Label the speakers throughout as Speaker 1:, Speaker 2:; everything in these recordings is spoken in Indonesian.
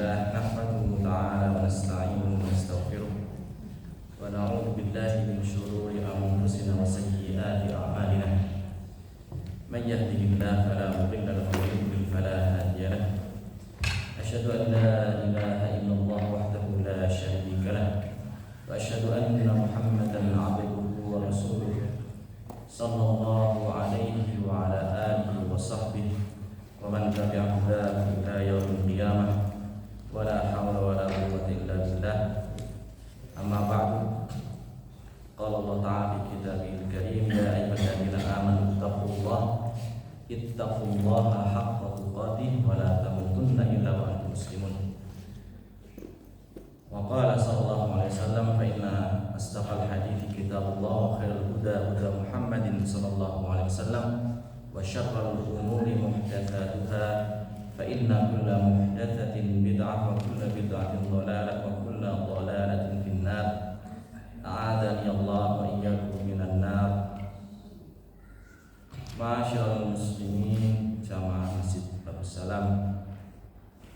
Speaker 1: لله نحمده تعالى ونستعينه ونستغفره ونعوذ بالله من شرور أنفسنا وسيئات أعمالنا من يهده الله فلا مضل له ومن يضلل فلا هادي له أشهد أن لا إله إلا الله وحده لا شريك له وأشهد أن محمدا عبده ورسوله صلى الله عليه وعلى آله وصحبه ومن تبع هداه إلى يوم القيامة ولا حول ولا قوة إلا بالله. أما بعد قال الله تعالى في كتابه الكريم يا أيها الذين آمنوا اتقوا الله حق تقاته ولا تموتن إلا وأنتم مسلمون. وقال صلى الله عليه وسلم فإن أصدق الحديث كتاب الله وخير الهدى هدى محمد صلى الله عليه وسلم وشر الأمور محدثاتها فإن كل محدثة بدعة وكل بدعة ضلالة وكل ضلالة في النار أعاذني الله وإياكم من النار. Ma'asyiral muslimin jamaah Masjid Babus Salam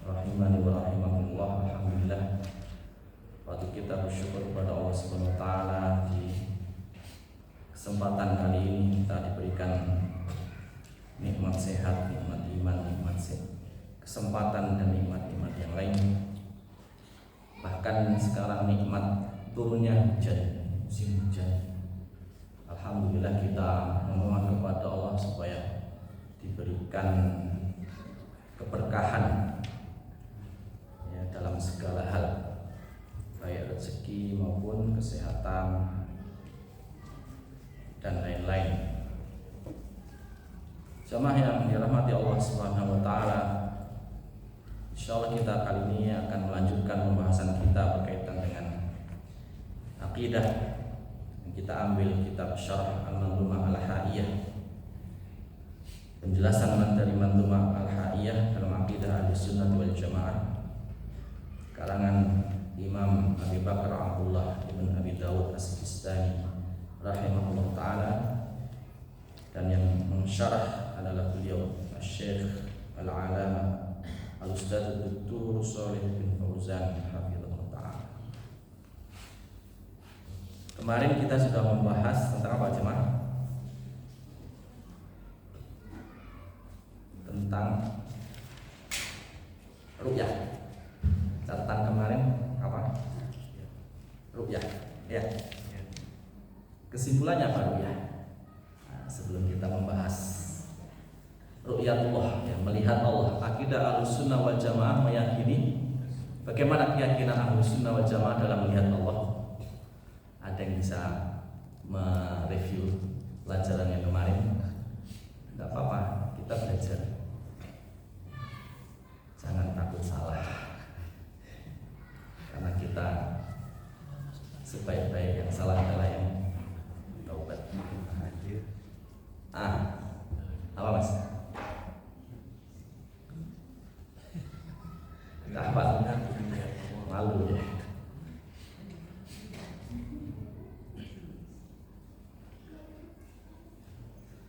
Speaker 1: rahimani wa rahimakumullah. Alhamdulillah, patut kita bersyukur kepada Allah Subhanahu wa taala di kesempatan kali ini kita diberikan nikmat sehat, nikmat iman, nikmat kesempatan dan nikmat-nikmat yang lain. Bahkan sekarang nikmat turunnya hujan, musim hujan. Alhamdulillah kita memohon kepada Allah supaya diberikan keberkahan ya, dalam segala hal, baik rezeki maupun kesehatan dan lain-lain. Jamaah yang dirahmati Allah Subhanahu wa taala, insyaallah kita kali ini akan melanjutkan pembahasan kita berkaitan dengan akidah. Kita ambil kitab Syarah Al-Manzumah Al-Haiyah, penjelasan dari Manzumah Al-Haiyah dalam akidah Ahlussunnah wal Jamaah, karangan Imam Abi Bakar Abdullah ibn Abi Dawud As-Sistani rahimahullah ta'ala, dan yang mensyarah adalah beliau Syekh Al-Alama Al-Ustadz Dr. Shalih bin Fauzan hafizahullah ta'ala. Kemarin kita sudah membahas tentang apa jemaah? Tentang ru'yah. Catatan kemarin apa? Ru'yah. Ya. Kesimpulannya apa ru'yah? Nah, sebelum kita membahas ru'yatullah, ya, melihat Allah, akidah Ahlussunnah wal Jamaah meyakini bagaimana keyakinan Ahlussunnah wal Jamaah dalam melihat Allah. Ada yang bisa mereview pelajaran yang kemarin? Tidak apa-apa, kita belajar. Jangan takut salah, karena kita sebaik-baik yang salah adalah yang taubat. Apa mas? Apa? Malu ya.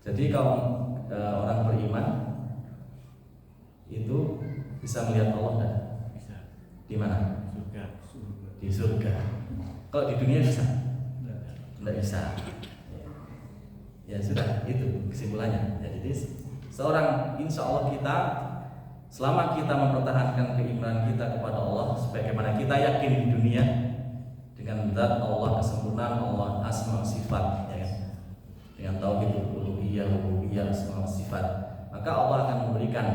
Speaker 1: Jadi kalau orang beriman itu bisa melihat Allah kan? Bisa. Di mana? Surga. Di surga. Kalau di dunia bisa? Tidak bisa. Ya sudah, itu kesimpulannya. Ya, jadi seorang, insya Allah kita, selama kita mempertahankan keimanan kita kepada Allah, sebagaimana kita yakin di dunia dengan zat Allah, kesempurnaan Allah, asma sifat, ya kan? Dengan tauhid uluhiyah, rububiyah, asma sifat, maka Allah akan memberikan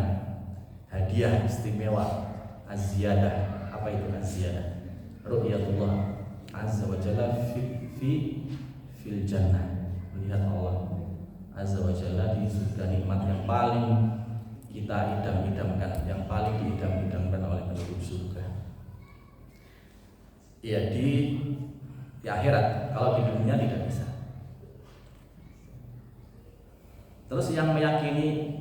Speaker 1: hadiah istimewa az-ziyadah. Apa itu az-ziyadah? Ru'yatullah azza wa jalla fil jannah, melihat Allah azza wa jalla di surga, nikmat yang paling kita idam-idamkan, yang paling diidam-idamkan oleh penduduk surga. Ya, di akhirat. Kalau di dunia tidak bisa. Terus yang meyakini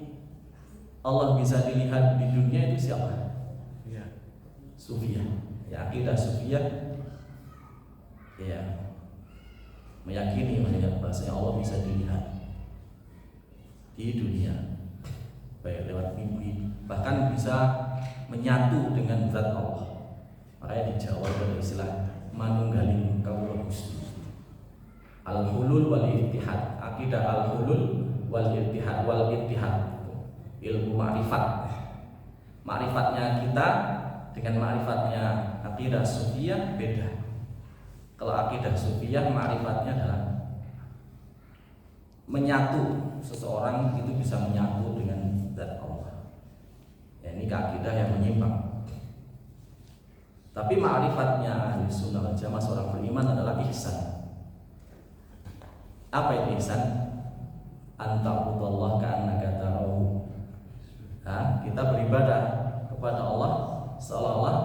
Speaker 1: Allah bisa dilihat di dunia itu siapa? Ya, Sufiyah. Ya, akidah Sufiyah. Ya, meyakini bahwasanya Allah bisa dilihat di dunia, baik lewat mimpi, bahkan bisa menyatu dengan zat Allah. Makanya di Jawa ada istilah manunggaling kawula Gusti. Al-hulul wal ittihad. Akidah al-hulul wal ittihad ilmu ma'rifat. Ma'rifatnya kita dengan ma'rifatnya akidah sufiyah beda. Kalau akidah sufiyah ma'rifatnya adalah menyatu, seseorang itu bisa menyatu dengan zat Allah. Ya, ini akidah yang menyimpang. Tapi ma'rifatnya ahli sunnah wal jamaah seorang beriman adalah ihsan. Apa itu ihsan? Anta'budallah ka'annaka tarahu. Kita beribadah kepada Allah seolah-olah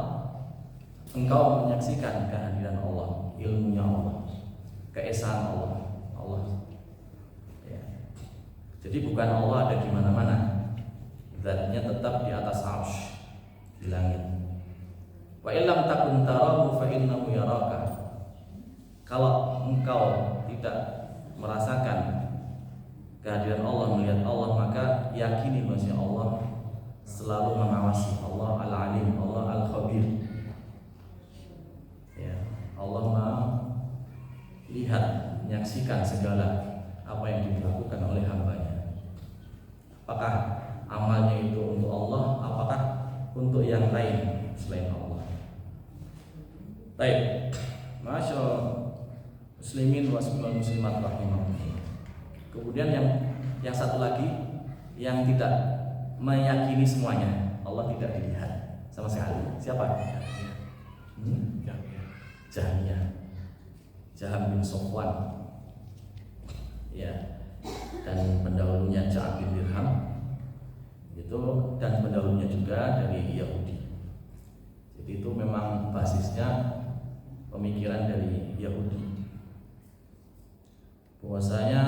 Speaker 1: engkau menyaksikan kehadiran Allah, ilmunya Allah, keesaan Allah. Ya. Jadi bukan Allah ada di mana-mana, zatnya tetap di atas arsy, di langit. Wa illam takun tarahu fa innahu yaraka. Kalau engkau tidak merasakan kehadiran Allah, melihat Allah, maka yakini bahwa Allah selalu mengawasi. Allah al-alim, Allah al-khabir. Ya, Allah melihat, menyaksikan segala apa yang dilakukan oleh hambanya. Apakah amalnya itu untuk Allah, apakah untuk yang lain selain Allah? Baik, masyaallah muslimin wa muslimat rahimahumullah. Kemudian yang satu lagi yang tidak meyakini semuanya, Allah tidak dilihat sama sekali. Siapa? Jahmiyah. Jaham bin Sofwan. Ya. Dan pendahulunya Ja'ad bin Dirham. Itu dan pendahulunya juga dari Yahudi. Jadi itu memang basisnya pemikiran dari Yahudi. Bahwasanya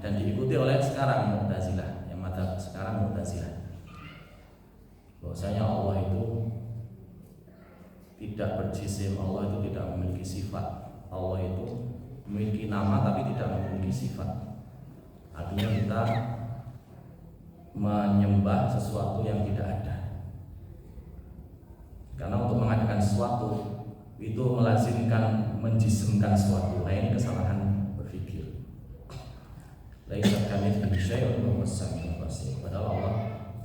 Speaker 1: dan diikuti oleh sekarang Mu'tazilah, yang mata sekarang Mu'tazilah. Bahwasanya Allah itu tidak berjisim, Allah itu tidak memiliki sifat. Allah itu memiliki nama tapi tidak memiliki sifat. Artinya kita menyembah sesuatu yang tidak ada. Karena untuk mengadakan sesuatu itu melazimkan menjisimkan sesuatu. Nah, ini kesalahan berpikir. Laisa kamitslihi syai'un wa huwas samiul basir. Padahal Allah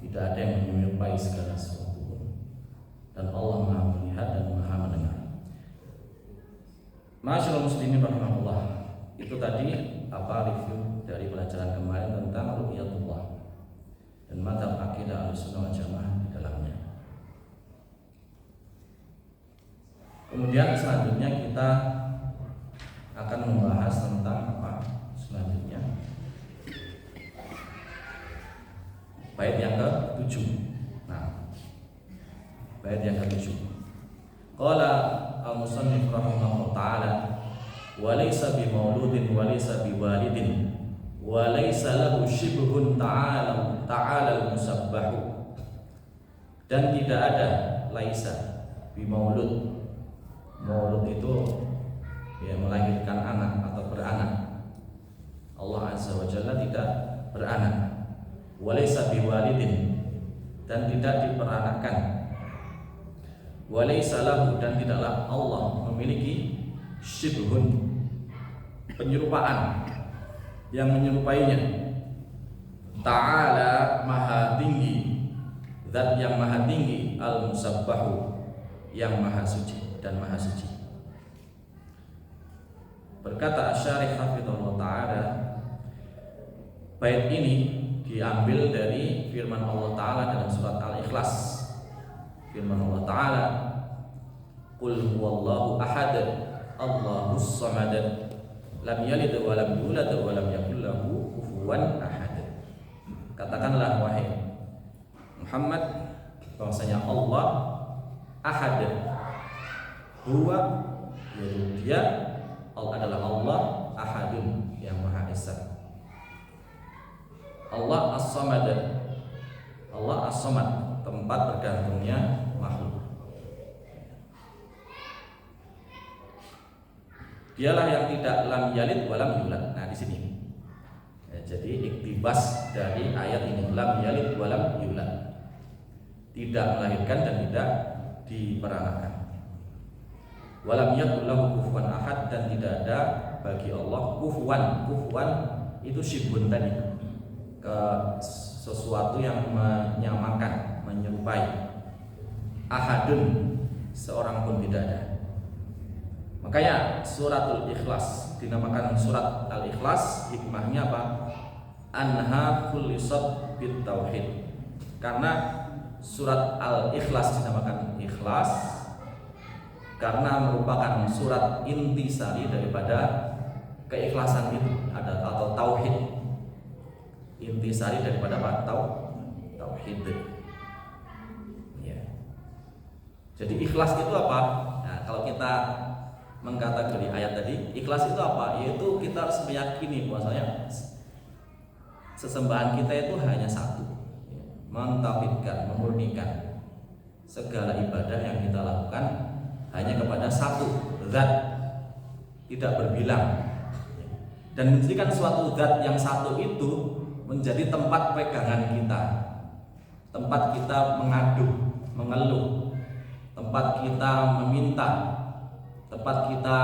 Speaker 1: tidak ada yang menyerupai segala sesuatu. Dan Allah Maha melihat dan Maha mendengar. Masyaallah muslimin rahimahullah. Itu tadi review dari pelajaran kemarin tentang ru'yatullah dan mazhab akidah Ahlussunnah wal Jamaah di dalamnya. Kemudian selanjutnya kita akan membahas tentang apa? Selanjutnya bait yang ke-7. Nah, bait yang ke-7. Qala al-musannif rahimahullah ta'ala wa laysa bi mauludin wa laysa bi walidin wa laysa lahu shibhun ta'ala al-musabbahu. Dan tidak ada laisa bi maulud. Maulud itu ya melahirkan anak atau beranak. Allah Azza wa Jalla tidak beranak. Walaysa biwalidin, dan tidak diperanakkan. Walaysa lahu, dan tidaklah Allah memiliki syibhun, penyerupaan yang menyerupainya. Ta'ala, maha tinggi, zat yang maha tinggi, al-musabbahu, yang maha suci dan maha suci. Berkata Asy-Syarih hafizahullah ta'ala, bait ini diambil dari firman Allah Ta'ala dalam surat Al-Ikhlas. Firman Allah Ta'ala, Qul huwallahu ahad, Allahus samad, lam yalid wa lam yulad wa lam yakul lahu kufuwan ahad. Katakanlah wahai Muhammad, bahwasanya Allah ahad, huwa, yaitu dia, Allah adalah Allah, ahadun, yang maha esa. Allah as-samad, Allah as-samad, tempat bergantungnya makhluk. Dialah yang tidak lam yalid wa lam yulad. Nah, di sini. Ya, jadi iktibas dari ayat ini, lam yalid wa lam yulad. Tidak melahirkan dan tidak diperanakkan. Walam yakul lahu kufuwan ahad, dan tidak ada bagi Allah kufuwan. Kufuwan itu syibun tadi, ke sesuatu yang menyamakan, menyerupai. Ahadun, seorang pun tidak ada. Makanya suratul Ikhlas dinamakan surat Al-Ikhlas. Hikmahnya apa? Anha khulisat bit tauhid. Karena surat Al-Ikhlas dinamakan Ikhlas karena merupakan surat intisari daripada keikhlasan itu, atau tauhid. Intisari daripada apa? Tauhid. Ya. Jadi ikhlas itu apa? Nah, kalau kita mengkategori ayat tadi, ikhlas itu apa? Yaitu kita harus meyakini bahwasanya sesembahan kita itu hanya satu, mentauhidkan, memurnikan segala ibadah yang kita lakukan hanya kepada satu zat, tidak berbilang, dan menjadikan suatu zat yang satu itu menjadi tempat pegangan kita, tempat kita mengadu, mengeluh, tempat kita meminta, tempat kita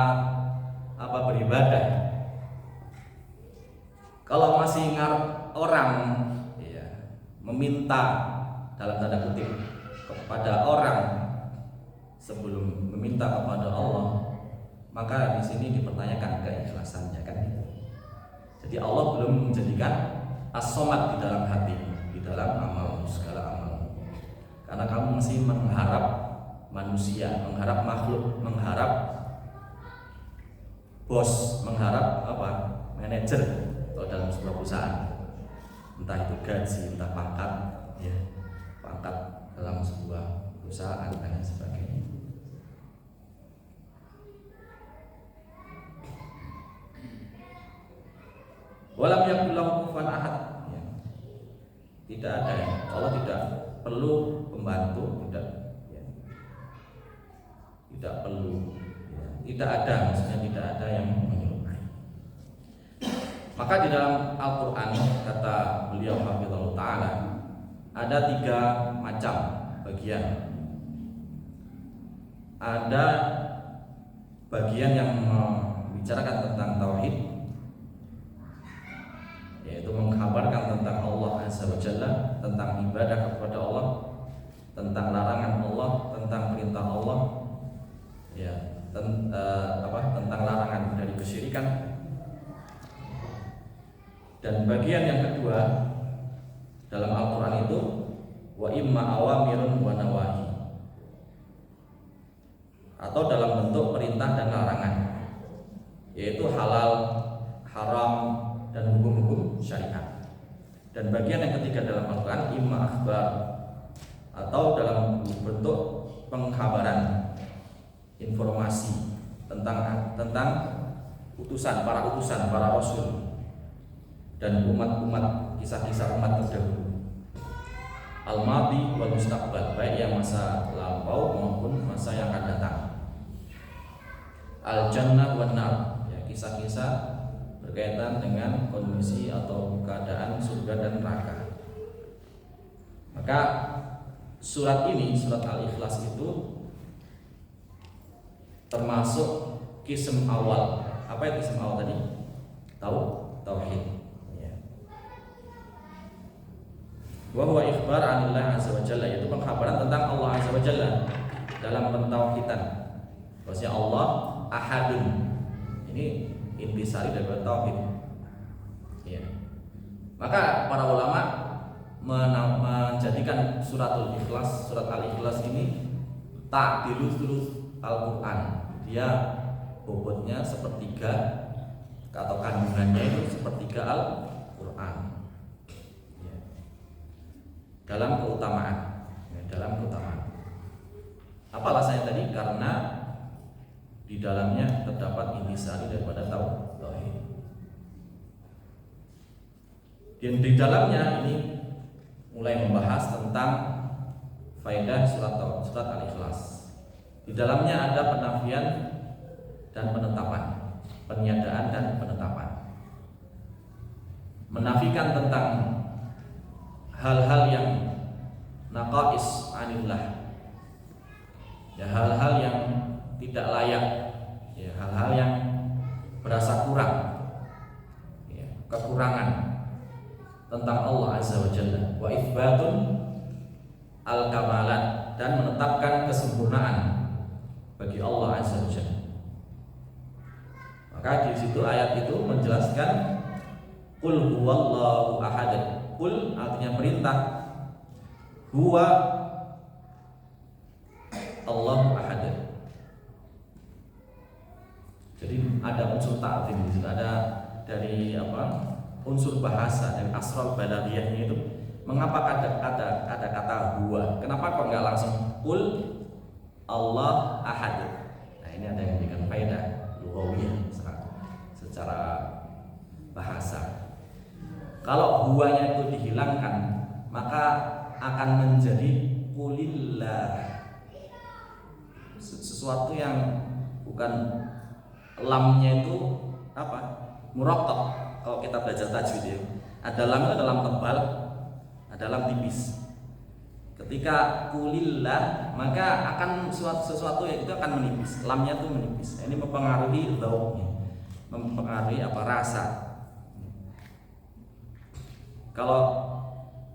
Speaker 1: beribadah. Kalau masih ngarep orang, ya, meminta dalam tanda kutip kepada orang sebelum meminta kepada Allah, maka di sini dipertanyakan keikhlasannya, kan? Jadi Allah belum menjadikan as-somad di dalam hati, di dalam amal, segala amal. Karena kamu masih mengharap manusia, mengharap makhluk, mengharap bos, mengharap manajer atau dalam sebuah perusahaan, entah itu gaji, entah pangkat, ya, pangkat dalam sebuah perusahaan dan sebagainya. Walam yakul lahu kufuwan ahad. Ya. Tidak ada, ya. Allah tidak perlu pembantu, tidak perlu, ya. Tidak ada, maksudnya tidak ada yang menyerupai. Maka di dalam Al-Quran, kata beliau hafizahullah ta'ala, ada 3 macam bagian. Ada bagian yang membicarakan tentang tauhid, yaitu mengkabarkan tentang Allah Azza wa Jalla, tentang ibadah kepada Allah, tentang larangan Allah, tentang perintah Allah, ya, tentang larangan dari kesyirikan. Dan bagian yang kedua dalam Al-Quran itu wa imma awamirun wa nawahi, atau dalam bentuk perintah dan larangan, yaitu halal, haram, dan hukum-hukum syariat. Dan bagian yang ketiga dalam Al-Quran imma akhbar, atau dalam bentuk pengkabaran, informasi tentang utusan, para rasul dan umat-umat, kisah-kisah umat terdahulu, al-madi wal mustaqbal, baik yang masa lampau maupun masa yang akan datang, al-jannah wan nar, ya, kisah-kisah berkaitan dengan kondisi atau keadaan surga dan neraka. Maka surat ini, surat Al-Ikhlas itu termasuk kism awal. Apa itu kism awal tadi? Tauhid. Wa huwa ikhbar anillah azza wa jalla, yaitu pengkhabaran tentang Allah azza wa jalla dalam pentauhidan. Maksudnya Allah ahadun. Ini intisari dari tauhid. Ya. Maka para ulama menjadikan suratul Ikhlas, surat Al-Ikhlas ini ta'dilus Al-Qur'an. Dia bobotnya sepertiga, atau kandungannya itu sepertiga Al-Qur'an. Dalam keutamaan, Apa alasannya tadi? Karena di dalamnya terdapat intisari daripada tauhid. Dan di dalamnya ini mulai membahas tentang faedah surat Al-Ikhlas. Di dalamnya ada penafian dan penetapan, peniadaan dan penetapan. Menafikan tentang hal-hal yang naqais anillah, ya, hal-hal yang tidak layak, ya, hal-hal yang berasa kurang, ya, kekurangan tentang Allah Azza wa Jalla. Wa itsbatun al-kamalat, dan menetapkan kesempurnaan bagi Allah Azza wa Jalla. Maka di situ ayat itu menjelaskan qul huwallahu ahad. Qul artinya perintah, huwa Allahu ahad. Jadi ada unsur ta'zim di situ, ada dari unsur bahasa, dari asral balaghiyahnya itu. Mengapa ada kata huwa? Kenapa kok enggak langsung qul Allah ahad? Nah, ini ada yang memberikan faedah lughawiyah secara bahasa. Kalau huwanya itu dihilangkan, maka akan menjadi qulillah. Sesuatu yang bukan lamnya itu murakkab. Kalau kita belajar tajwid ya, ada lam itu ada lam tebal, ada lam tipis. Ketika qulillah, maka akan sesuatu yang itu akan menipis, lamnya itu menipis. Ini mempengaruhi dzauqnya, mempengaruhi rasa. Kalau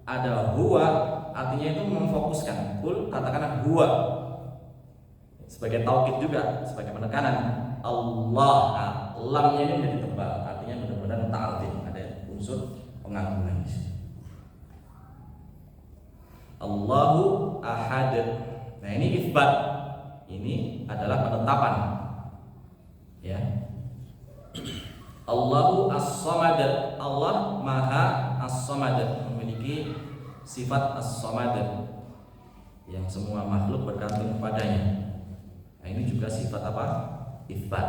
Speaker 1: ada huwa, artinya itu memfokuskan. Qul, katakanlah huwa, sebagai taukid juga, sebagai penekanan. Allah, lamnya ini menjadi tebal, artinya benar-benar ta'zim, ada unsur pengagungan di sini. Allahu ahad. Nah, ini itsbat. Ini adalah penetapan. Ya. Allahu as-samad. Allah Maha as-samad, memiliki sifat as-samad yang semua makhluk bergantung kepadanya. Nah, ini juga sifat itsbat,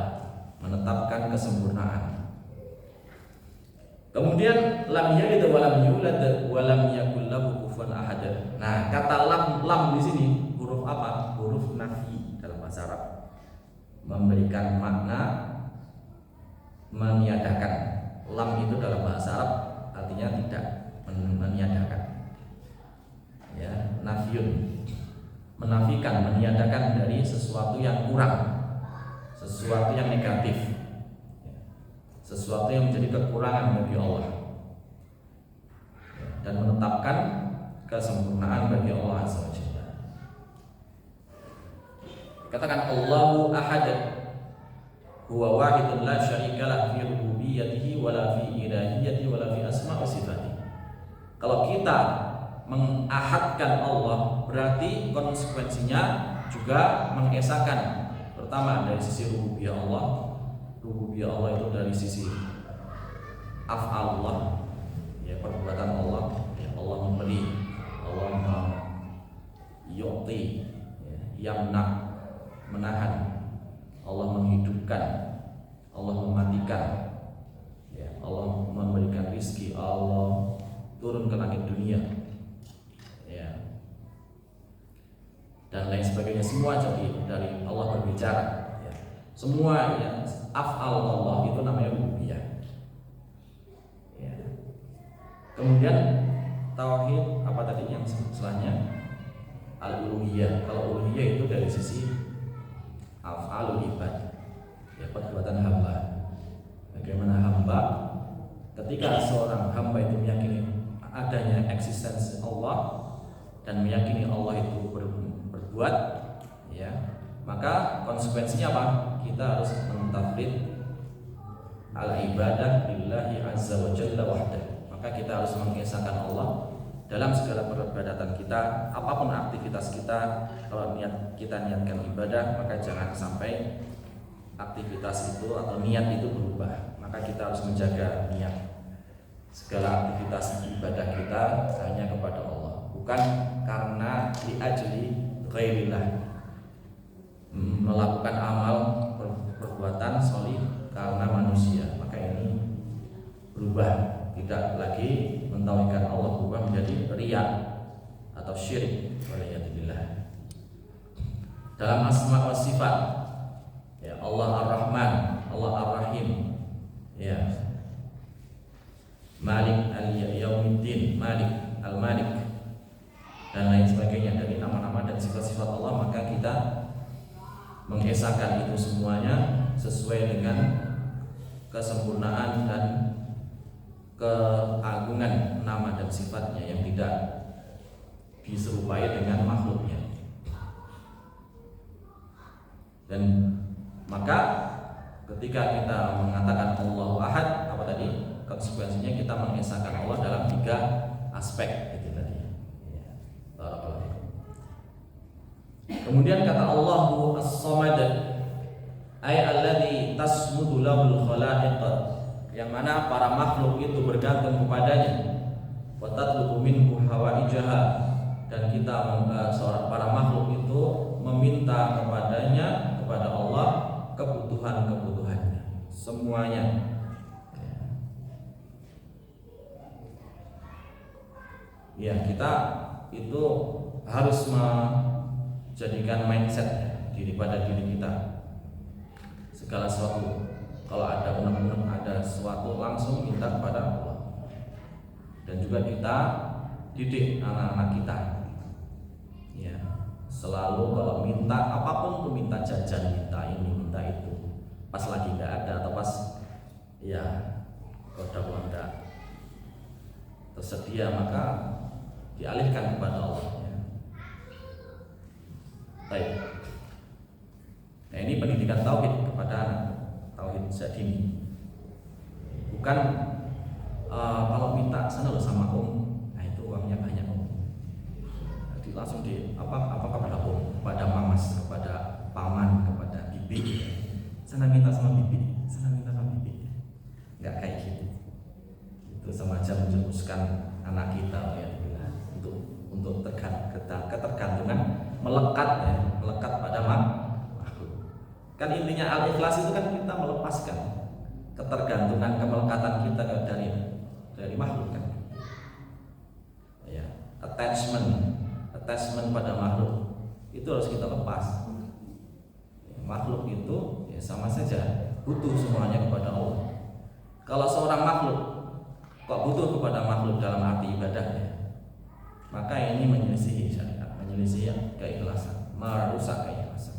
Speaker 1: menetapkan kesempurnaan. Kemudian lam yalid wa lam yulad wa lam yakul lahu kufuwan ahad. Nah, kata lam di sini huruf apa? Huruf nafi dalam bahasa Arab. Memberikan makna meniadakan. Lam itu dalam bahasa Arab artinya tidak, meniadakan. Ya, nafiyun. Menafikan, meniadakan dari sesuatu yang kurang, sesuatu yang negatif, sesuatu yang menjadi kekurangan bagi Allah, dan menetapkan kesempurnaan bagi Allah Azza wa Jalla. Katakan Allahu ahad, huwa wahidun la syarikalah fi rububiyyatihi wala fi ilahiyyatihi wala fi asma' wa sifatihi. Kalau kita mengahadkan Allah, berarti konsekuensinya juga mengesahkan, pertama dari sisi rububiyah Allah. Rububiyah Allah itu dari sisi af'al Allah, ya, perbuatan Allah. Ya, Allah memberi, Allah yu'ti, ya, yamna, menahan, Allah menghidupkan, Allah mematikan, ya, Allah memberikan rizki, Allah turun ke langit dunia, ya, dan lain sebagainya. Semua jadi dari Allah berbicara, ya. Semua yang af'al Allah itu namanya rububiyah. Ya. Kemudian tauhid apa tadi yang setelahnya? Al-uluhiyah. Kalau uluhiyah itu dari sisi af'alul ibad, ya, perbuatan hamba. Bagaimana hamba, ketika seorang hamba itu meyakini adanya eksistensi Allah dan meyakini Allah itu berbuat, ya, maka konsekuensinya apa? Kita harus mentafrid al-ibadah lillahi azza wa jalla wahdah. Maka kita harus mengesahkan Allah dalam segala peribadatan kita, apapun aktivitas kita. Kalau kita niatkan ibadah, maka jangan sampai aktivitas itu atau niat itu berubah. Maka kita harus menjaga niat. Segala aktivitas ibadah kita hanya kepada Allah, bukan karena li'ajli ghairillah, melakukan amal perbuatan sholih karena manusia. Maka ini berubah, tidak lagi mentauhidkan Allah, berubah menjadi riya atau syirik. Waliyadzubillah. Dalam asma wa sifat, ya, Allah Ar-Rahman, Allah Ar-Rahim, ya, Malik al-Yaumiddin, Malik al-Malik, dan lain sebagainya dari nama-nama dan sifat-sifat Allah. Maka kita mengesahkan itu semuanya sesuai dengan kesempurnaan dan keagungan nama dan sifatnya yang tidak diserupai dengan makhluknya. Dan maka ketika kita mengatakan Allahu Ahad, apa tadi konsekuensinya kita mengesahkan Allah dalam 3 aspek itu tadi. Kemudian kata Allahu As-Samad, ay alladzi tasmudu lahul khalaiq, yang mana para makhluk itu bergantung kepadanya, wa tatlubu minhu hawaijaha, dan kita seorang para makhluk itu meminta kepadanya, kepada Allah, kebutuhan-kebutuhannya semuanya. Ya, kita itu harus menjadikan mindset daripada diri kita. Segala sesuatu, kalau ada unek-unek, ada sesuatu, langsung minta kepada Allah. Dan juga kita didik anak-anak kita, ya, selalu kalau minta apapun tuh minta jajan, minta ini, minta itu. Pas lagi nggak ada atau pas ya udah nggak tersedia, maka dialihkan kepada Allah. Baik. Nah, ini pendidikan tauhid kepada anak, tauhid sejak dini. Bukan kalau minta sana lo sama nah itu uangnya banyak jadi langsung apa kepada kepada mamas, kepada paman, kepada bibi. Sana minta sama bibi, sana minta sama bibi. Enggak kayak gitu. Itu semacam menjerumuskan anak kita ya, untuk ketergantungan, melekat pada makhluk. Kan intinya al-ikhlas itu kan kita melepaskan ketergantungan, kemelekatan kita dari makhluk kan. Ya, attachment pada makhluk itu harus kita lepas. Makhluk itu ya sama saja butuh semuanya kepada Allah. Kalau seorang makhluk kok butuh kepada makhluk dalam arti ibadahnya, maka ini menyelisihi syariat, menyelisihi keikhlasan, merusak keikhlasan.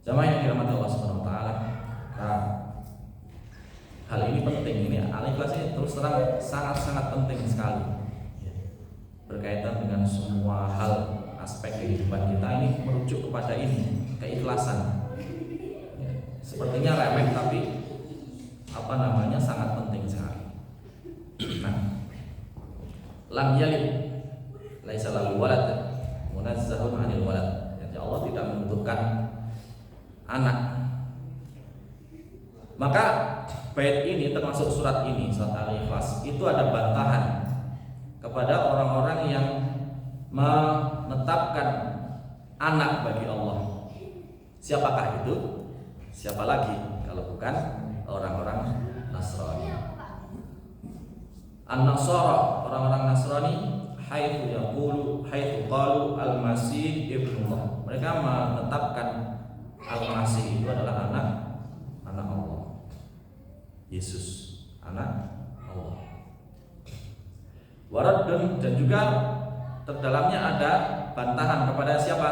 Speaker 1: Jamaah yang dirahmati Allah Subhanahu wa taala, hal ini penting. Ini al-ikhlas ini terus terang sangat-sangat penting sekali, berkaitan dengan semua hal aspek kehidupan kita. Ini merujuk kepada ini, keikhlasan. Sepertinya remeh tapi sangat penting sekali. Nah, lam yalid laisa lahu walad munazzahun 'anil walad. Jadi Allah tidak membutuhkan anak. Maka bait ini termasuk surat ini, surat Al-Ikhlas, itu ada bantahan kepada orang-orang yang menetapkan anak bagi Allah. Siapakah itu? Siapa lagi kalau bukan orang-orang Nasrani. An-Nasara, orang-orang Nasrani, haitsu qalu al-Masih ibnullah. Mereka menetapkan al-Masih itu adalah anak Allah. Yesus, anak Allah. Waradun, dan juga terdalamnya ada bantahan kepada siapa?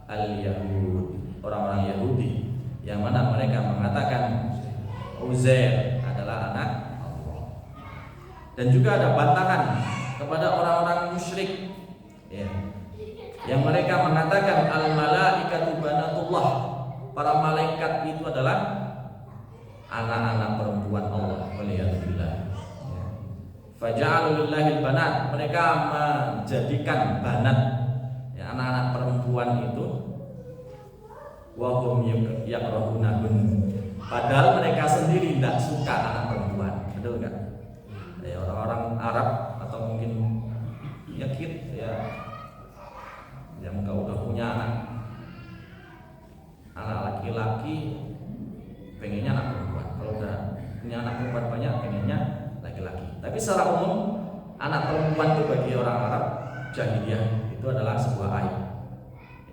Speaker 1: Al-Yahud, orang-orang Yahudi, yang mana mereka mengatakan Uzair adalah anak Allah. Dan juga ada bantahan kepada orang-orang musyrik, ya, yang mereka mengatakan al-malaikatu banatullah, para malaikat itu adalah anak-anak perempuan Allah. Waliyadzubillah. Faja'alu lillahil banat, mereka menjadikan banat, ya, anak-anak perempuan itu wahum yakrahunahun, padahal mereka sendiri tidak suka anak perempuan. Betul enggak? Ya, orang-orang Arab atau mungkin yakit ya yang udah punya anak laki-laki, pengennya anak perempuan. Kalau udah punya anak perempuan banyak, pengennya laki-laki. Tapi secara umum anak perempuan itu bagi orang Arab jahiliyah itu adalah sebuah aib,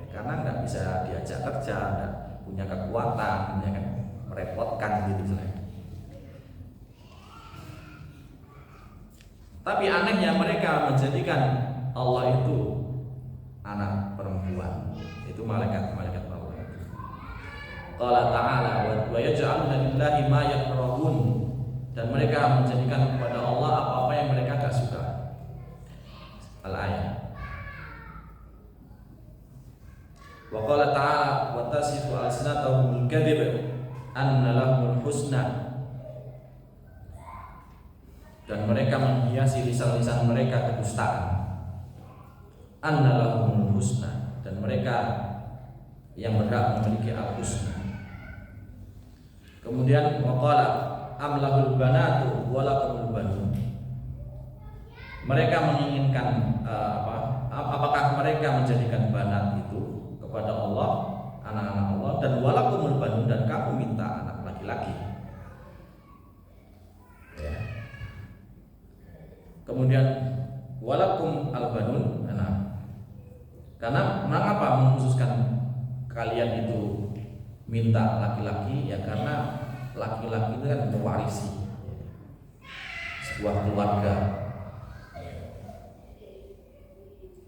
Speaker 1: ya, karena nggak bisa diajak kerja, nggak punya kekuatan, ya kan, merepotkan gitu. Tapi anehnya mereka menjadikan Allah itu anak perempuan. Itu malaikat Allah. Qala ta'ala wa yaj'aluna lillahi ma yakrahun, dan mereka menjadikan kepada Allah apa-apa yang mereka tidak suka. Al-ayat. Wa qala ta'ala wa tasifu alsinatahumul kadhib anna lahumul husna, dan mereka menghiasi lisan-lisan mereka kedustaan. Anna lahumul husna, dan mereka yang berhak memiliki al-husna. Kemudian waqala amlahul banatu walakumul banun, mereka menginginkan apakah mereka menjadikan banat itu kepada Allah, anak-anak Allah, dan walakumul banun, dan kamu minta anak laki-laki. Ya. Kemudian walakum al-banun, karena mengapa mengkhususkan kalian itu minta laki-laki? Ya karena laki-laki itu kan mewarisi sebuah keluarga.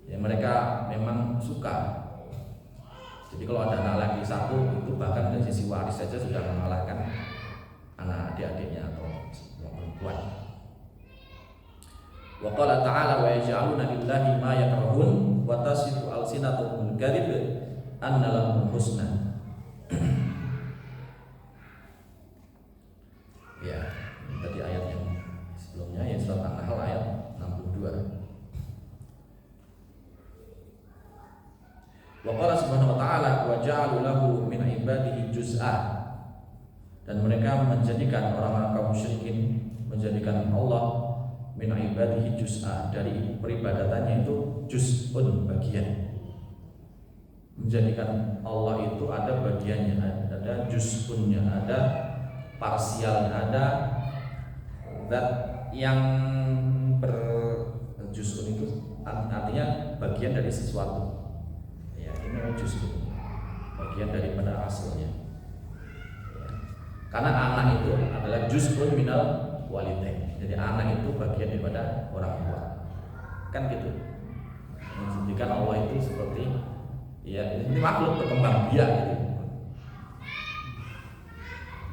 Speaker 1: Ya mereka memang suka. Jadi kalau ada anak laki satu, itu bahkan dari sisi waris saja sudah mengalahkan anak adik-adiknya atau yang perempuan. Wa qala ta'ala wa yaj'aluna lillahi ma yakrahun wa tasifu alsinatuhumul kadhib anna lahumul husna. Ya, ini tadi ayat yang sebelumnya, ya surat An-Nahl ayat 62. Wa qala subhanahu wa ta'ala wa ja'alu lahu min ibadihi juz'a, dan mereka menjadikan orang-orang kaum musyrikin menjadikan Allah min ibadihi juz'a, dari peribadatannya itu juz'un, bagian. Menjadikan Allah itu ada bagiannya, ada juz'unnya, ada parsialnya, ada zat yang berjuz'un itu artinya bagian dari sesuatu. Ya, ini juz'un, bagian daripada asalnya. Ya. Karena anak itu adalah juz'un minal walidain. Jadi anak itu bagian daripada orang tua. Kan gitu. Menjadikan Allah itu seperti ya ini makhluk berkembang biak gitu.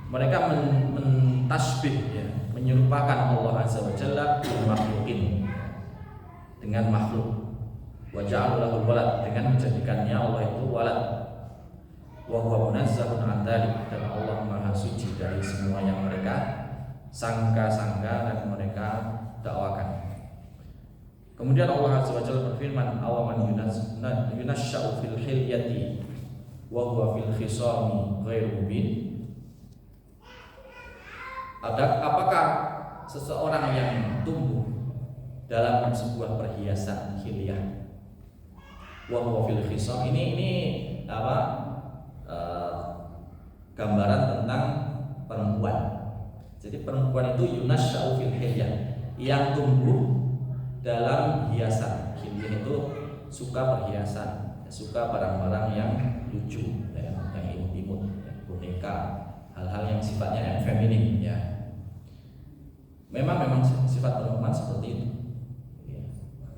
Speaker 1: Mereka mentasbih ya, menyerupakan Allah Azza wa Jalla dengan makhluk. Wa ja'alu lahu walad, dengan menjadikannya Allah itu walad. Wa huwa munazzahun an dzalik, dan Allah Maha suci dari semua yang mereka sangka-sangka dan mereka dakwakan. Kemudian Allah Azza wa Jalla berfirman, awaman yunasya'u fil hilyati wa huwa fil khisami ghairu mubin. Apakah seseorang yang tumbuh dalam sebuah perhiasan hilyah wa huwa fil khisam, ini gambaran tentang perempuan. Jadi perempuan itu yunasya'u fil hilyah, yang tumbuh dalam hiasan. Hilyah itu suka perhiasan, suka barang-barang yang lucu, yang imut-imut, boneka, hal-hal yang sifatnya feminim ya. Memang sifat perempuan seperti itu. Ya.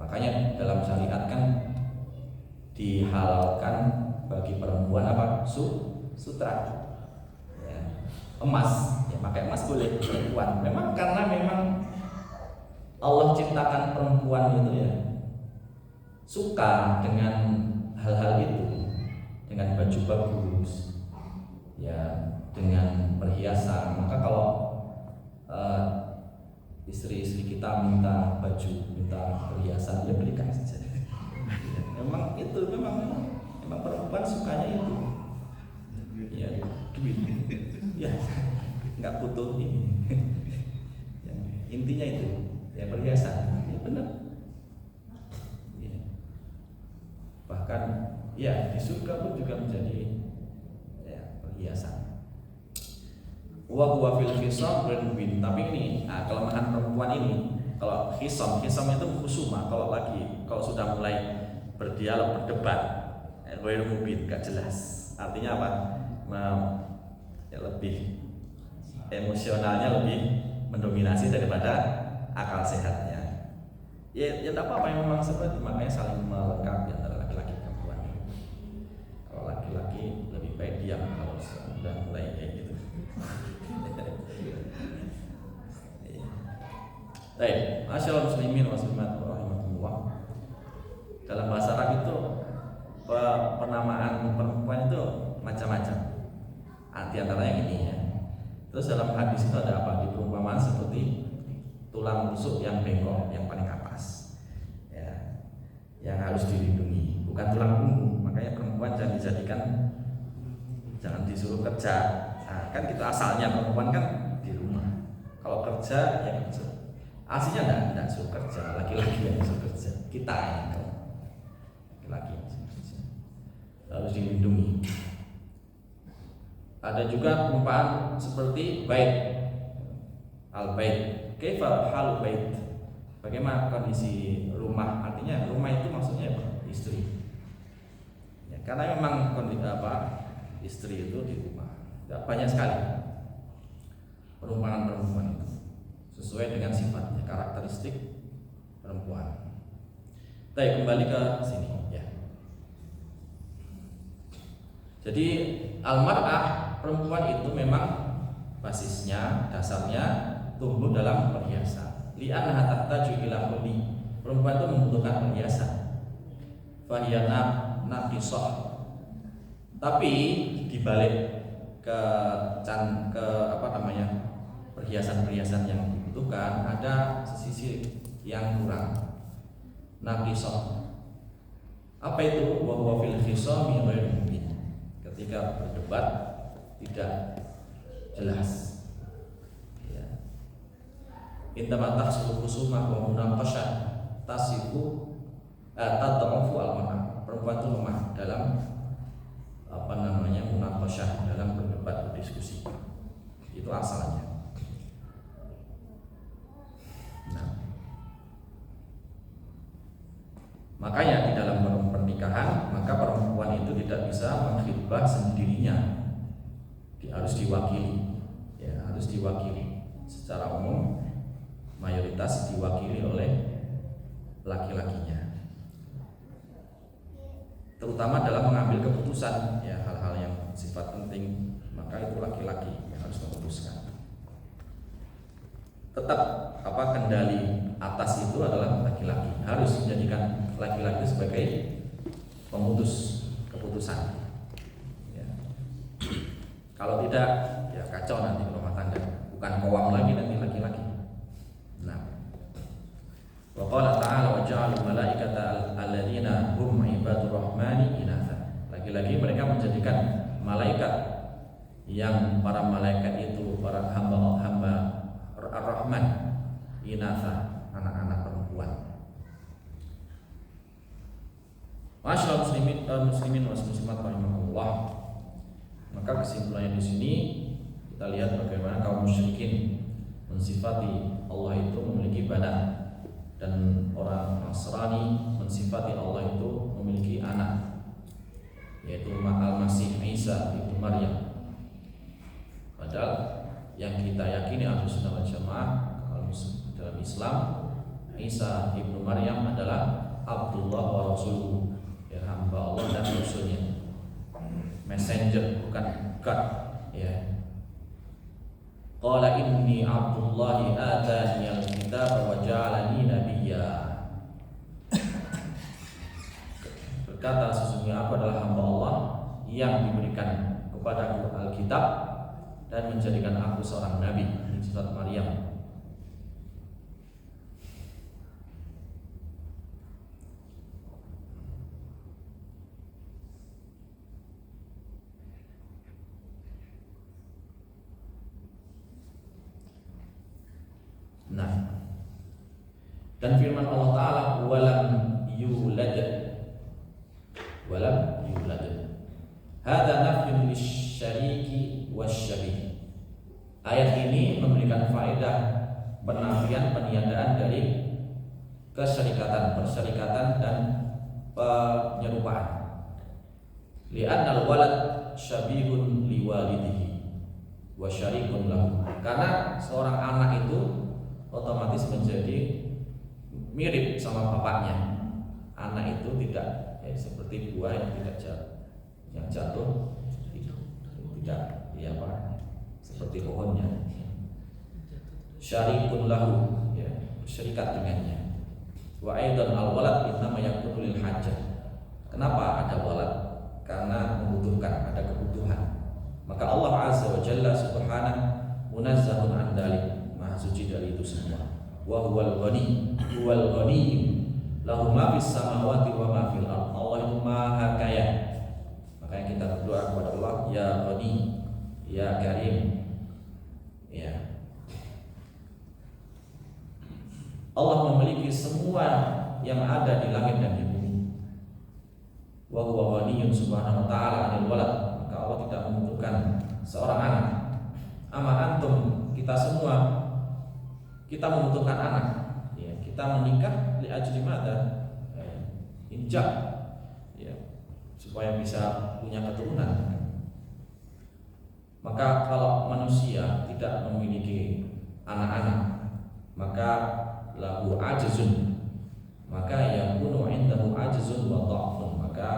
Speaker 1: Makanya dalam syariat kan dihalalkan bagi perempuan apa? Sutra. Ya. Emas, ya pakai emas boleh perempuan. Memang karena Allah ciptakan perempuan itu ya suka dengan hal-hal itu, dengan baju bagus, ya dengan perhiasan. Maka kalau istri-istri kita minta baju, minta perhiasan, ya berikan saja. Memang perempuan sukanya itu. Ya, duit. Ya, nggak butuh ini. Ya, intinya itu, ya perhiasan. Ya benar. Ya. Bahkan ya di surga pun juga menjadi ya perhiasan. Wa huwa fil khisam mubin. Tapi ini kelemahan perempuan ini, kalau khisam itu khusuma, kalau sudah mulai berdialog, berdebat, ghairu mubin, gak jelas. Artinya apa? Ya lebih emosionalnya lebih mendominasi daripada akal sehatnya. Ya tidak apa-apa, yang memang seperti, makanya saling melengkapi antara laki-laki dan perempuan. udah mulai kayak gitu. Baik, masyaallah muslimin wa muslimat rahimakumullah. Dalam bahasa Arab itu penamaan perempuan itu macam-macam. Di antaranya ini ya. Terus dalam hadis itu ada apa? Diperumpamaan seperti tulang rusuk yang bengkok yang paling atas. Ya. Yang harus dilindungi, bukan tulang punggung. Makanya perempuan jangan dijadikan, jangan disuruh kerja. Nah, kan gitu asalnya perempuan kan di rumah. Kalau kerja ya kerja. Aslinya enggak suruh kerja, laki-laki yang suruh kerja. Kita yang laki-laki yang suruh kerja. Harus dilindungi. Ada juga perumpamaan seperti bait. Al-bait. Kaifa halu bait? Bagaimana kondisi rumah? Artinya rumah itu maksudnya apa? Istri. Ya, karena memang kondisi istri itu di rumah. Ya, banyak sekali perumpamaan perempuan itu sesuai dengan sifatnya, karakteristik perempuan. Baik, kembali ke sini ya. Jadi al-mar'ah, perempuan itu memang basisnya, dasarnya tumbuh dalam perhiasan. Li'annaha tahtaju ila khuli. Perempuan itu membutuhkan perhiasan. Fa hiya naqisah. Tapi dibalik ke perhiasan-perhiasan yang dibutuhkan, ada sisi yang kurang. Naqisah. Apa itu? Wa huwa fil khisami ghairu mubin. Ketika berdebat tidak jelas. Ya. Indama tahsul khusumah wa munaqashah tasifu tad'afu al-mar'ah. Perempuan itu lemah dalam munaqashah, dalam berdebat, berdiskusi. Itu asalnya. Makanya di dalam pernikahan, maka perempuan itu tidak bisa menghibah sendirinya. Dia harus diwakili. Ya, harus diwakili. Secara umum mayoritas diwakili oleh laki-lakinya. Terutama dalam mengambil keputusan, ya, hal-hal yang sifat penting, maka itu laki-laki yang harus memutuskan. Tetap kendali atas itu adalah laki-laki. Harus menjadikan laki-laki sebagai pemutus keputusan. Ya. Kalau tidak, ya kacau nanti rumah tangga. Bukan kowam lagi nanti laki-laki. Nah, wa qala ta'ala wa ja'alul malaikata alladziina hum ibadur rahmani inatha. Lagi-lagi mereka menjadikan malaikat yang para malaikat itu para hamba Ar-Rahman inatha, anak-anak perempuan. Masyaallah muslimin wa muslimat rahimakumullah. Maka kesimpulannya di sini kita lihat bagaimana kaum musyrikin mensifati Allah itu memiliki badan, dan orang Nasrani mensifati Allah itu memiliki anak, yaitu Al-Masih Isa ibnu Maryam. Padahal yang kita yakini Ahlus Sunnah wal Jamaah dalam Islam, Isa ibnu Maryam adalah Abdullah wa Rasuluhu, ya, hamba Allah dan Rasulnya, messenger, bukan God. Ya. Qala inni Abdullahi atani al-kitab wa ja'alani nabiyya. Berkata, sesungguhnya aku adalah hamba Allah yang diberikan kepadaku Alkitab dan menjadikan aku seorang nabi. Ini surat Maryam. Nah, dan firman Allah Ta'ala walam yulad hadza nafyun lisyariki wasyabih. Ayat ini memberikan faedah penafian, peniadaan dari persyarikatan dan penyerupaan. Li'annal walad syabihun liwalidihi wa syarikun lahu. Karena seorang anak itu otomatis menjadi mirip sama bapaknya. Anak itu tidak seperti buah yang tidak jatuh, tidak tidak ya apa seperti pohonnya. Syarikun lahu, ya, berserikat dengannya. Wa aidan al-walad innama yakunu lil hajah. Kenapa ada walad? Karena membutuhkan, ada kebutuhan. Maka Allah Azza wa Jalla Subhanahu munazzahun an dzalik, maha suci dari itu semua. Wa huwal ghani, huwal ghani, lahu ma fis samawati wa ma fil ardh. Allah itu maha kaya. Makanya kita berdoa kepada Allah, ya Ghani, ya Karim. Ya. Allah memiliki semua yang ada di langit dan di bumi. Wa huwa ghaniyun subhanahu wa ta'ala 'anil walad. Maka Allah tidak membutuhkan seorang anak. Ama antum, kita semua kita membutuhkan anak. Ya, kita menikah li ajli madza? Injak. Ya, supaya bisa punya keturunan. Maka kalau manusia tidak memiliki anak-anak, maka lahu ajzun, maka yakunu indahu ajzun wa dha'fun, maka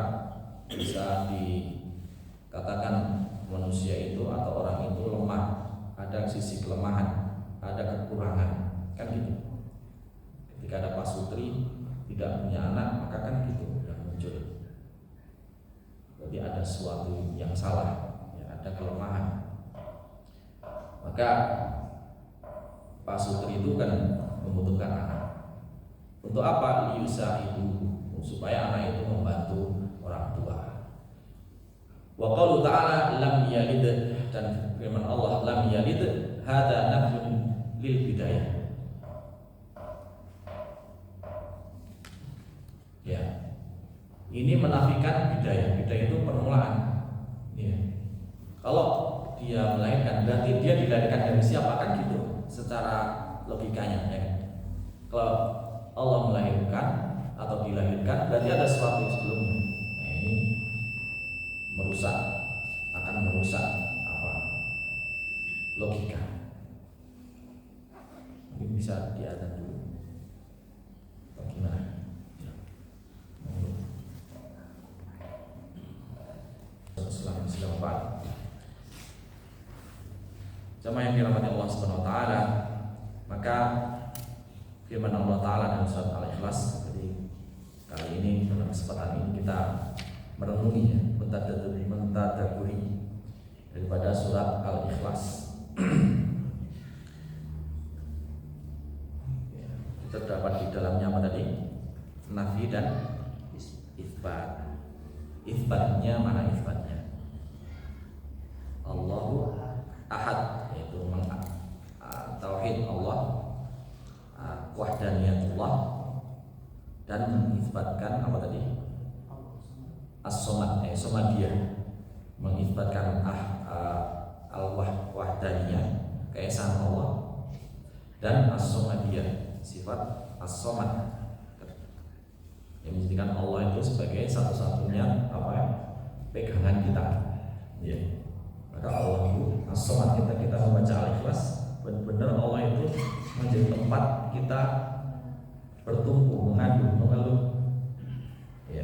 Speaker 1: bisa dikatakan manusia itu atau orang itu lemah, ada sisi kelemahan, ada kekurangan, kan gitu. Ketika ada pasutri tidak punya anak, maka kan gitu yang muncul. Jadi ada sesuatu yang salah, ya, ada kelemahan. Maka pasutri itu kan membutuhkan anak. Untuk apa? Liusa itu, supaya anak itu membantu orang tua. Wa qalu ta'ala lam yalid, dan firman Allah lam yalid hadza nafyun lil bidayah. Ya. Ini menafikan bidayah. Bidayah itu permulaan. Ya. Kalau dia melahirkan, berarti dia dilahirkan dari siapa, kan gitu secara logikanya, ya. Kalau Allah melahirkan atau dilahirkan, berarti ada sesuatu yang sebelumnya. Nah, ini akan merusak apa logika. Mungkin bisa diadan dulu. Bagaimana? Selamat. Jamaah yang dirahmati Allah Subhanahu wa taala, maka firman Allah taala dalam surat Al-Ikhlas, jadi kali ini dalam kesempatan ini kita merenungi, ya, mentadabburi daripada surat Al-Ikhlas. Ya, terdapat di dalamnya apa tadi? Nafi dan isbat. Isbatnya mana isbatnya? Allahu Ahad, yaitu tauhid Allah, wahdaniyatullah, dan mengisbatkan apa tadi? As-somad, somadiyah, mengisbatkan al-wahdaniyah, keesaan Allah, dan as-somadiyah, sifat as-somad, yang menjadikan Allah itu sebagai satu-satunya apa ya, pegangan kita. Ya. Maka Allah itu as-somad, kita membaca Al-Ikhlas, benar-benar Allah itu menjadi tempat kita bertumpu, mengadu, mengeluh, ya.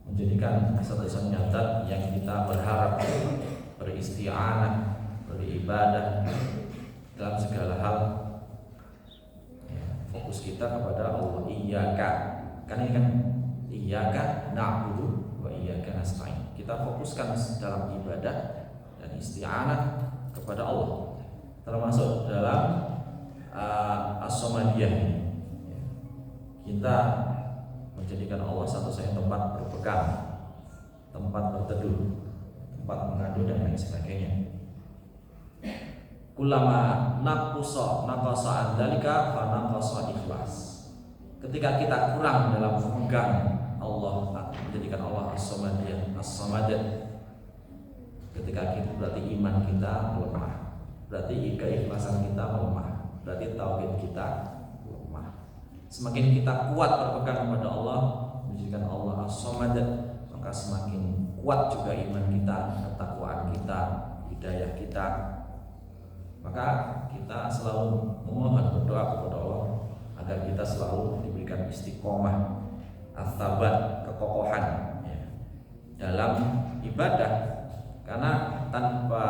Speaker 1: Menjadikan satu-satunya zat yang kita berharap, beristi'anah, beribadah dalam segala hal. Fokus kita kepada Allah. Iyyaka, kan ini kan iyyaka na'budu wa iyyaka nasta'in. Kita fokuskan dalam ibadah dan isti'anah kepada Allah, termasuk dalam as-somadiyah ini. Kita menjadikan Allah satu-satunya tempat berpegang, tempat berteduh, tempat mengadu dan lain sebagainya. Ulama naqasa an dzalika fa naqasa ikhlas. Ketika kita kurang dalam memegang Allah, menjadikan Allah as-somadiyah, as-samad, ketika kita berarti iman kita lemah, berarti keikhlasan kita lemah, berarti tauhid kita lemah. Semakin kita kuat berpegang kepada Allah, menjadikan Allah as-samad, maka semakin kuat juga iman kita, ketakwaan kita, hidayah kita. Maka kita selalu memohon, berdoa kepada Allah agar kita selalu diberikan istiqomah, as-sabat, kekokohan, ya, dalam ibadah. Karena tanpa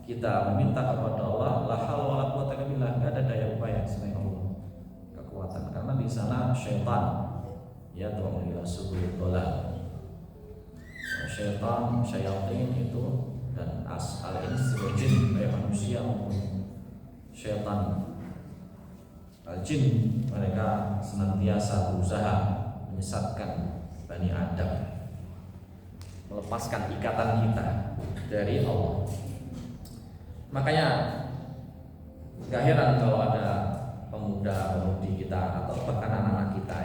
Speaker 1: kita meminta kepada Allah, la haula wala quwwata illa billah, enggak ada daya upaya selain Allah kekuatan. Karena di sana syaitan ya tuh ila subul dolal. Syaitan, syayatin itu dan al-ins wal jin, baik manusia maupun syaitan al-jin, mereka senantiasa berusaha menyesatkan Bani Adam, melepaskan ikatan kita dari Allah. Makanya gak heran kalau ada pemuda-pemudi kita atau bahkan anak-anak kita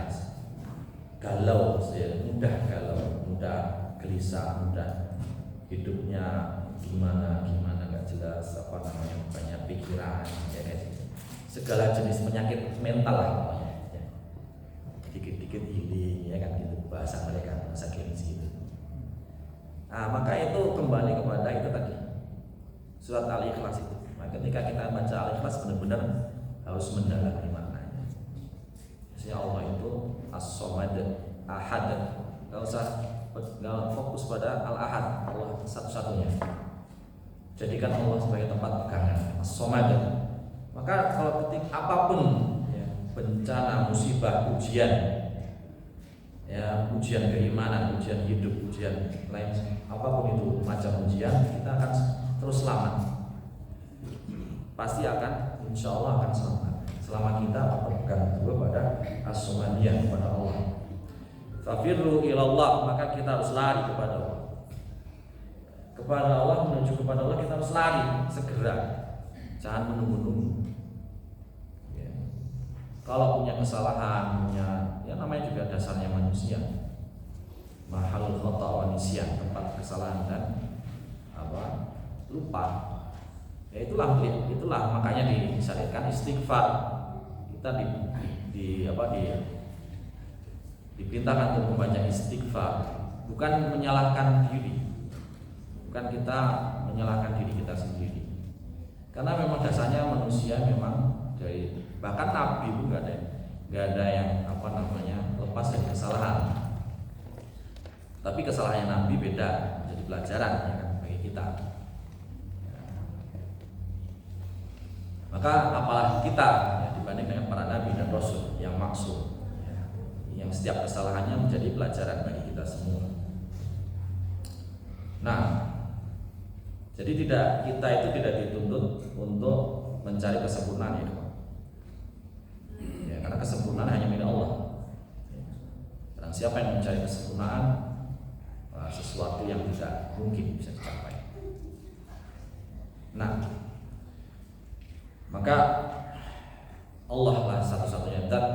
Speaker 1: galau, mudah gelisah, mudah hidupnya gimana gak jelas, banyak pikiran, ya guys. Segala jenis penyakit mental lah pokoknya, ya. Dikit-dikit healing, ya kan gitu bahasa mereka, bahasa klinis gitu. Nah, maka itu kembali kepada itu tadi, surat Al-Ikhlas itu. Nah, ketika kita baca Al-Ikhlas benar-benar harus mendalami maknanya. Maksudnya Allah itu As-Samad, Ahad. Gak fokus pada Al-Ahad, Allah satu-satunya. Jadikan Allah sebagai tempat pegangan, As-Samad. Maka kalau ketik apapun ya, bencana, musibah, ujian, ya ujian keimanan, ujian hidup, ujian lain, apapun itu macam ujian, kita akan terus selamat. Pasti akan, insya Allah akan selamat selama kita berpegang teguh pada as-samadiyah, kepada Allah. Fafirru ilallah, maka kita harus lari kepada Allah. Kepada Allah, menuju kepada Allah kita harus lari segera, jangan menunggu-nunggu. Ya. Kalau punya kesalahan, ya namanya juga dasarnya manusia. Mahalul khata wa nisyan, tempat kesalahan dan lupa. Ya itulah makanya disyariatkan istighfar. Kita diperintahkan untuk membaca istighfar, bukan menyalahkan diri, bukan kita menyalahkan diri kita sendiri. Karena memang dasarnya manusia memang dari bahkan Nabi itu nggak ada yang lepas dari kesalahan. Tapi kesalahannya Nabi beda, jadi pelajaran ya kan bagi kita. Maka apalagi kita ya, dibanding dengan para nabi dan rasul yang maksum, ya, yang setiap kesalahannya menjadi pelajaran bagi kita semua. Nah, jadi kita itu tidak dituntut untuk mencari kesempurnaan ya, karena kesempurnaan hanya milik Allah. Dan siapa yang mencari kesempurnaan, sesuatu yang tidak mungkin bisa dicapai. Nah, maka Allah lah satu-satunya zat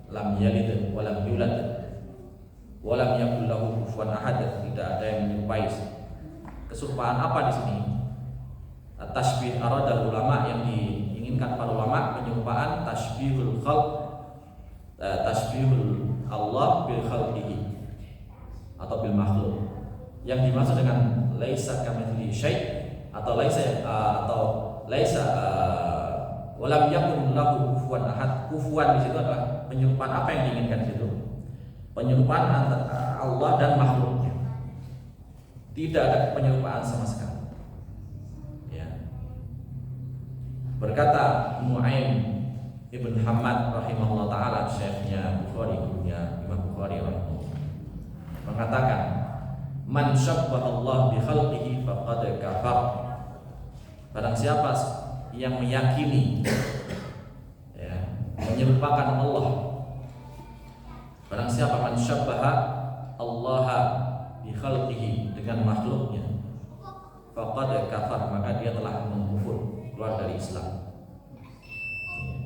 Speaker 1: lam yalid wa lam yulad wa lam yakul lahu kufuwan ahad. Tidak ada yang menyerupai. Keserupaan apa di sini? Tasbih aradal ulama, yang diinginkan para ulama penyerupaan tasbihul khalq, tasbihul Allah bil khalqihi atau bil makhluk. Yang dimaksud dengan laisa kamitslihi syai' atau laisa walam yakun lahu kufuwan ahad. Kufuwan di situ adalah penyerupaan apa yang diinginkan di situ. Penyerupaan antara Allah dan makhluknya. Tidak ada penyerupaan sama sekali. Ya. Berkata Nu'aim Ibn Hamad rahimahullah ta'ala, syekhnya Bukhari, gurunya Imam Bukhari rahimahullah, mengatakan, man syabbaha Allah bi khalqihi faqad kafar. Barang siapa yang meyakini ya, menyerupakan Allah, barang siapa man syabbaha Allah bi khalqihi, dengan makhluknya, faqad kafar, maka dia telah mengkufur, keluar dari Islam.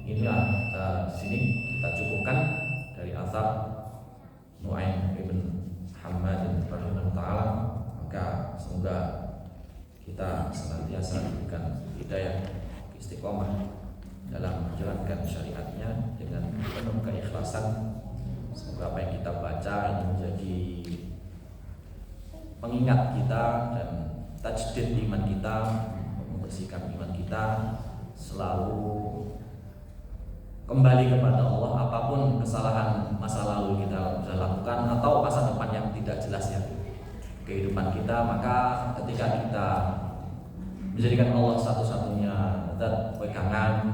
Speaker 1: Inilah sini kita cukupkan dari asar Nu'aim ibn Hammad radhiyallahu ta'ala. Maka semoga kita senantiasa diberikan hidayah, istiqomah dalam menjalankan syariatnya dengan penuh keikhlasan. Semoga apa yang kita baca ini menjadi pengingat kita dan tajdid iman kita, membersihkan iman kita, selalu kembali kepada Allah. Apapun kesalahan masa lalu kita sudah lakukan atau masa depan yang tidak jelas ya, kehidupan kita, maka ketika kita menjadikan Allah satu-satunya zat pegangan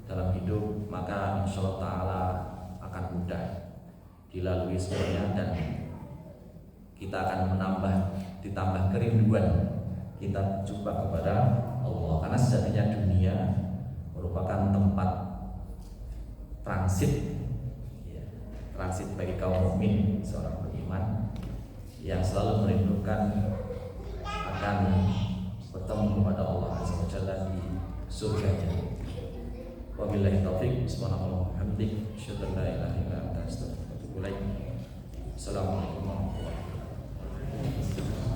Speaker 1: dalam hidup, maka insya Allah Ta'ala akan mudah dilalui semuanya, dan kita akan ditambah kerinduan kita jumpa kepada Allah, karena sejatinya dunia merupakan tempat transit bagi kaum mukmin, seorang beriman yang selalu merindukan akan bertemu kepada Allah Azza wa Jalla di surganya. Wabillahi taufiq. Subhanallah hamdik, asyhadu an la ilaha illa anta, astaghfiruka wa atubu ilaik. Assalamualaikum warahmatullahi wabarakatuh.